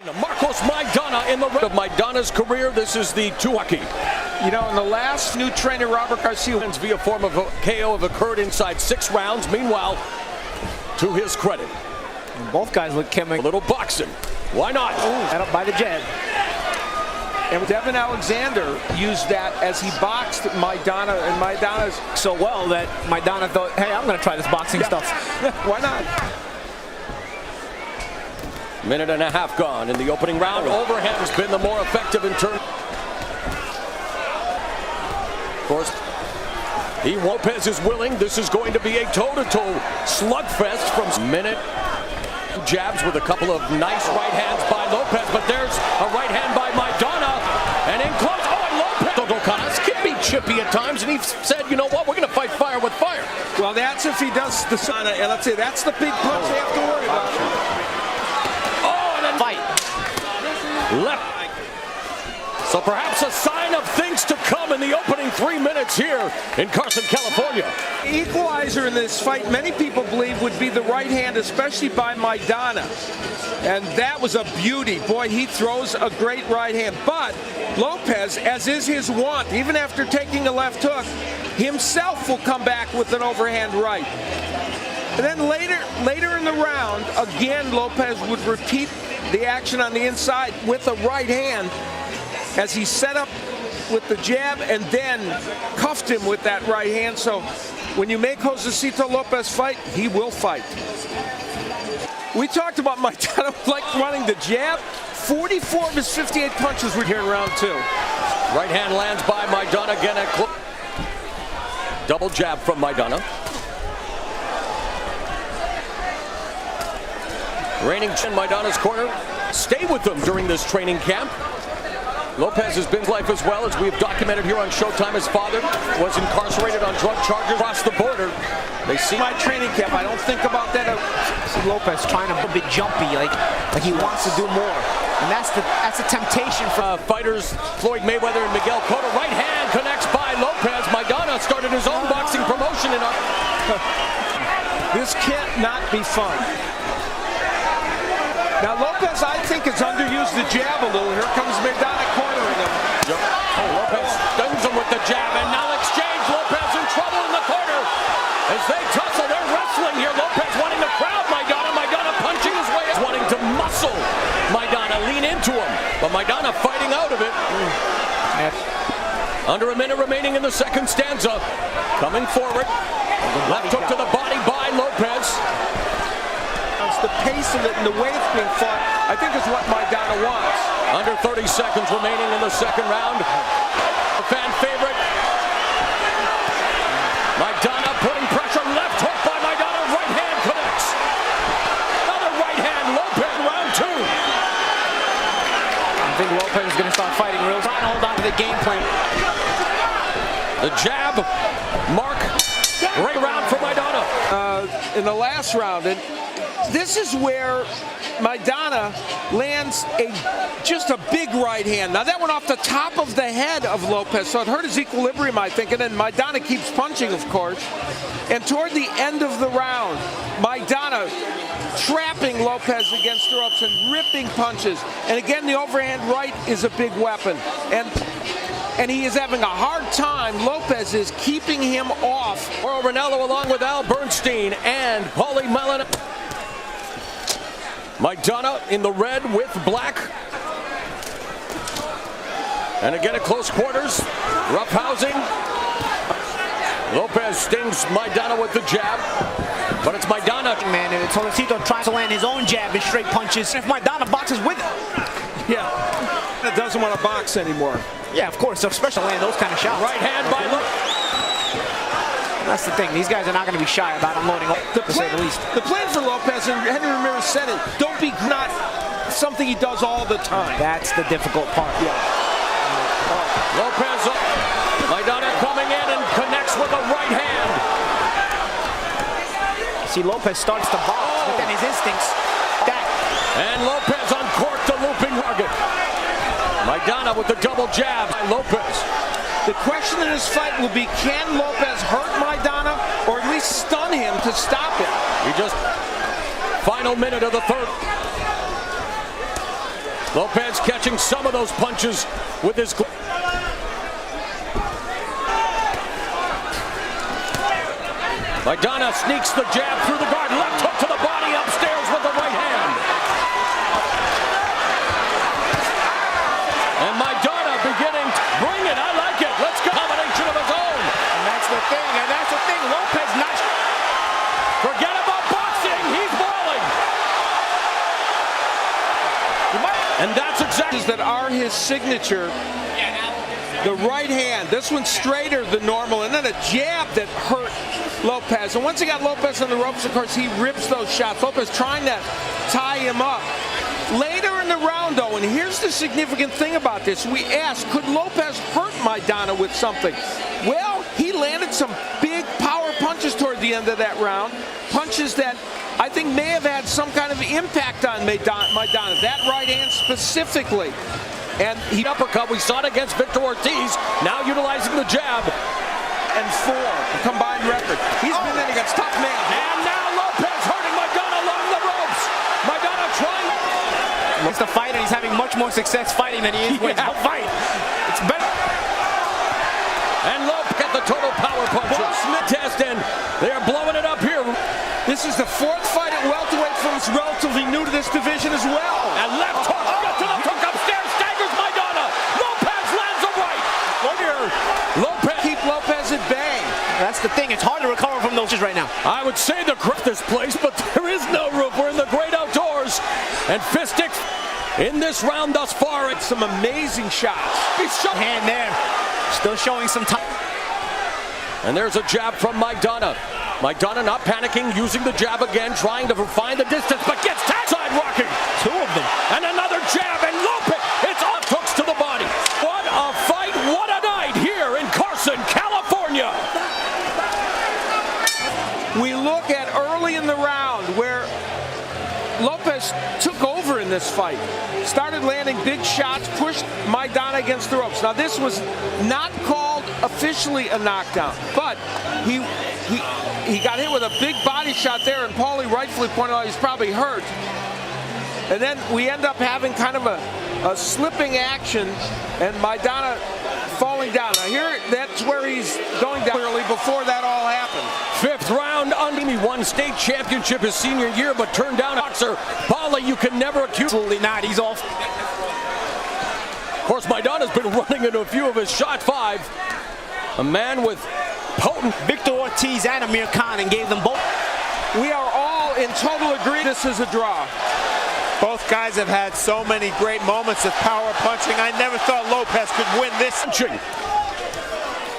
Maidana in the run of Maidana's career. This is the Tuaki. You know, in the last new trainer, Robert Garcia, Via form of a KO have occurred inside 6 rounds. Meanwhile, to his credit, both guys look a little boxing. Why not? Set up by the jab. And Devin Alexander used that as he boxed Maidana, and Maidana's so well that Maidana thought, hey, I'm going to try this boxing stuff. Why not? Minute and a half gone in the opening round. Overhand has been the more effective in turn. Of course, Lopez is willing. This is going to be a toe-to-toe slugfest from minute. Jabs with a couple of nice right hands by Lopez, but there's a right hand by Maidana, and in close. Oh, and Lopez can be chippy at times, and he said, you know what, we're going to fight fire with fire. Well, that's if he does the sauna, and let's say that's the big punch they have to worry about. Fight. Left. So perhaps a sign of things to come in the opening 3 minutes here in Carson, California. The equalizer in this fight, many people believe, would be the right hand, especially by Maidana. And that was a beauty. Boy, he throws a great right hand. But Lopez, as is his wont, even after taking a left hook, himself will come back with an overhand right. And then later in the round, again, Lopez would repeat the action on the inside with a right hand as he set up with the jab and then cuffed him with that right hand. So when you make Josesito Lopez fight, he will fight. We talked about Maidana like running the jab. 44 of his 58 punches were here in round 2. Right hand lands by Maidana again at close. Double jab from Maidana. Reigning in Maidana's corner. Stay with them during this training camp. Lopez has been life as well, as we have documented here on Showtime. His father was incarcerated on drug charges across the border. They see my training camp. I don't think about that. See Lopez trying to be a bit jumpy, like he wants to do more, and that's the temptation for fighters. Floyd Mayweather and Miguel Cotto. Right hand connects by Lopez. Maidana started his own boxing promotion in This can't not be fun. Now Lopez, I think, has underused the jab a little. Here comes Maidana cornering him. Oh, Lopez stuns him with the jab, and now exchange. Lopez in trouble in the corner. As they tussle, they're wrestling here. Lopez wanting to crowd Maidana. Maidana punching his way, wanting to muscle Maidana, lean into him. But Maidana fighting out of it. Under a minute remaining in the second stanza. Coming forward. Left hook to the body by Lopez. The pace of it and the way it's being fought, I think, is what Maidana wants. Under 30 seconds remaining in the second round. The fan favorite. Maidana putting pressure. Left hook by Maidana. Right hand connects. Another right hand. Lopez round 2. I think Lopez is going to start fighting real. Trying to hold on to the game plan. The jab. Mark. Great round for Maidana. In the last round, and this is where Maidana lands just a big right hand. Now that went off the top of the head of Lopez, so it hurt his equilibrium, I think, and then Maidana keeps punching, of course. And toward the end of the round, Maidana trapping Lopez against the ropes and ripping punches. And again, the overhand right is a big weapon. And he is having a hard time. Lopez is keeping him off. Mauro Ranallo along with Al Bernstein and Paulie Mellon. Maidana in the red with black. And again at close quarters. Rough housing. Lopez stings Maidana with the jab. But it's Maidana. Man, and Josesito tries to land his own jab and straight punches. If Maidana boxes with it. Yeah. It doesn't want to box anymore. Yeah, of course, especially land those kind of shots. Right hand by Lopez. That's the thing. These guys are not going to be shy about unloading, to say the least. The plan for Lopez, and Henry Ramirez said it, don't be not something he does all the time. That's the difficult part. Yeah. Lopez up. Maidana coming in and connects with a right hand. See, Lopez starts to box, but then his instincts. And Lopez uncorked the looping target. Maidana with the double jab by Lopez. The question in this fight will be, can Lopez hurt Maidana or at least stun him to stop him? He just, final minute of the third. Lopez catching some of those punches with his... Maidana sneaks the jab through the guard. Left hook to the body, upstairs with the right hand. And Maidana beginning to bring it. I like it. Let's go. Combination of his own. And that's the thing. Lopez not... Forget about boxing. He's balling. And that's exactly that are his signature. The right hand, this one's straighter than normal, and then a jab that hurt Lopez. And once he got Lopez on the ropes, of course, he rips those shots. Lopez trying to tie him up. Later in the round, though, and here's the significant thing about this, we asked, could Lopez hurt Maidana with something? Well, he landed some big power punches toward the end of that round. Punches that I think may have had some kind of impact on Maidana, that right hand specifically. And he uppercut, we saw it against Victor Ortiz, now utilizing the jab. And 4, a combined record. He's been in against tough men. And now Lopez hurting Maidana along the ropes. Maidana trying. He's the fighter. He's having much more success fighting than he is with the fight. It's better. And Lopez got the total power punches. Test, and they are blowing it up here. This is the 4th fight at welterweight from us, relatively new to this division as well. And left hook, got to the hook upstairs, staggers Maidana. Lopez lands a right. Look here. Lopez. Keep Lopez at bay. That's the thing. It's hard to recover from those right now. I would say the this place, but there is no roof. We're in the great outdoors. And fistic in this round thus far. It's some amazing shots. He's showing hand there. Still showing some time. And there's a jab from Maidana. Maidana not panicking, using the jab again, trying to find the distance, but gets side Rocky. 2 of them. And another jab, and Lopez, it's off hooks to the body. What a fight, what a night here in Carson, California. We look at early in the round where Lopez took over in this fight. Started landing big shots, pushed Maidana against the ropes. Now this was not called officially a knockdown, but he got hit with a big body shot there, and Paulie rightfully pointed out he's probably hurt. And then we end up having kind of a slipping action, and Maidana falling down. Now here, that's where he's going down early before that all happened. 5th round, he won state championship his senior year, but turned down a boxer. Paulie, you can never accuse. Absolutely not. He's off. Of course, Maidana's been running into a few of his shot 5. A man with potent Victor Ortiz and Amir Khan, and gave them both. We are all in total agreement this is a draw. Both guys have had so many great moments of power punching. I never thought Lopez could win this.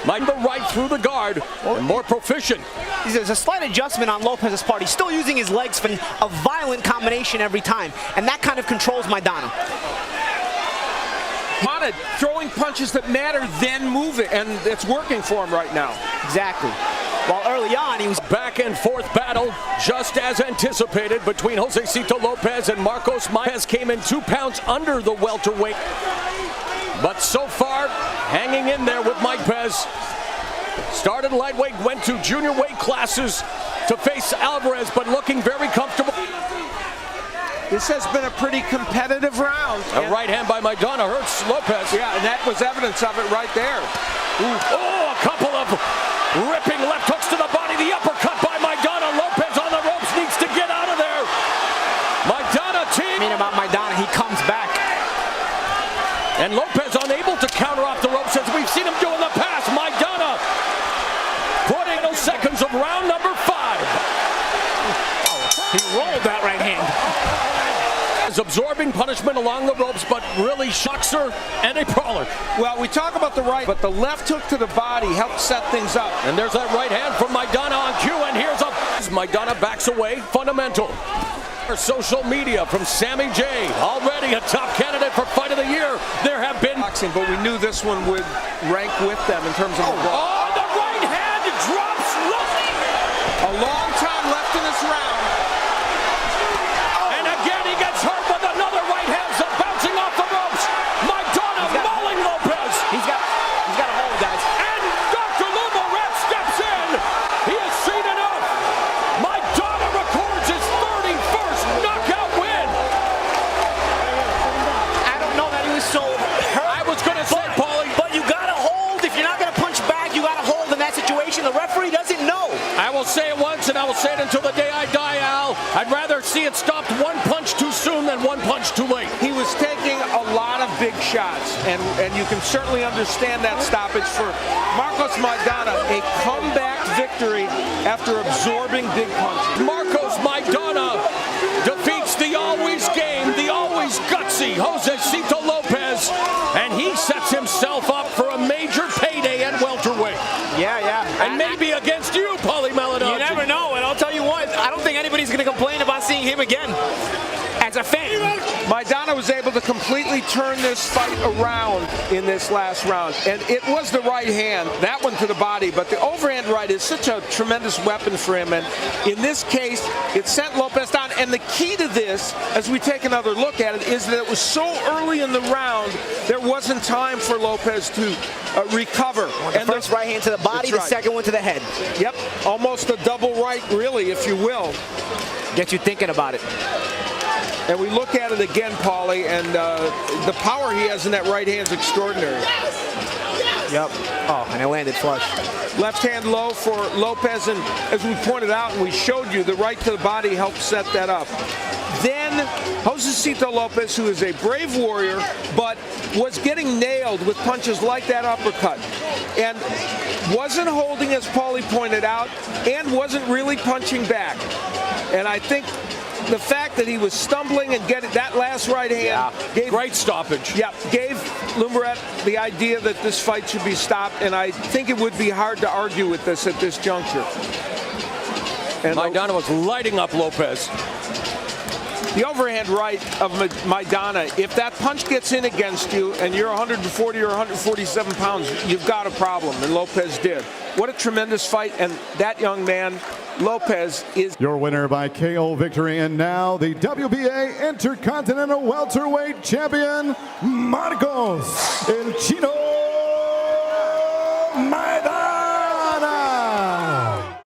Maidana right through the guard, and more proficient. There's a slight adjustment on Lopez's part. He's still using his legs for a violent combination every time, and that kind of controls Maidana. Throwing punches that matter, then moving, and it's working for him right now. Exactly. While early on, he was back and forth battle, just as anticipated, between Josesito Lopez and Marcos Maidana. Came in 2 pounds under the welterweight, but so far hanging in there with Maidana. Started lightweight, went to junior weight classes to face Alvarez, but looking very comfortable. This has been a pretty competitive round. A right hand by Maidana hurts Lopez. Yeah, and that was evidence of it right there. Ooh. Oh, a couple of ripping left hooks to the body. The uppercut by Maidana. Lopez on the ropes, needs to get out of there. Maidana team. about Maidana, he comes back. And Lopez unable to counter off the ropes as we've seen him do in the past. Maidana putting those seconds of round number 5. He rolled that right hand. Absorbing punishment along the ropes, but really shocks her and a brawler. Well, we talk about the right, but the left hook to the body helped set things up. And there's that right hand from Maidana on cue, and here's a... Maidana backs away, fundamental. Social media from Sammy J, already a top candidate for Fight of the Year. There have been... boxing, but we knew this one would rank with them in terms of... the right hand drops low. A long time left in this round. see it stopped one punch too soon than one punch too late. He was taking a lot of big shots, and you can certainly understand that stoppage for Marcos Maidana, a comeback victory after absorbing big punches. Marcos Maidana defeats the always game, the always gutsy Josesito Lopez, and he sets himself up for a major payday at welterweight. Yeah. And maybe against you, Paulie Malignaggi. You never know, and I'll tell you what, I don't think anybody's going to complain about seeing him again as a fan. Maidana was able to completely turn this fight around in this last round, and it was the right hand, that one to the body, but the overhand right is such a tremendous weapon for him, and in this case, it sent Lopez down, and the key to this, as we take another look at it, is that it was so early in the round, there wasn't time for Lopez to recover. The first right hand to the body, the second one to the head. Yep, almost a double right, really, if you will. Get you thinking about it. And we look at it again, Paulie, and the power he has in that right hand is extraordinary. Yep. Oh, and it landed flush. Left hand low for Lopez, and as we pointed out and we showed you, the right to the body helped set that up. Then Josesito Lopez, who is a brave warrior, but was getting nailed with punches like that uppercut, and wasn't holding, as Paulie pointed out, and wasn't really punching back. And I think the fact that he was stumbling and getting that last right hand gave Great stoppage. gave Lumberette the idea that this fight should be stopped, and I think it would be hard to argue with this at this juncture. And Maidana was lighting up Lopez. the overhand right of Maidana, if that punch gets in against you and you're 140 or 147 pounds, you've got a problem, and Lopez did. What a tremendous fight, and that young man, Lopez, is your winner by KO victory, and now the WBA Intercontinental Welterweight Champion, Marcos El Chino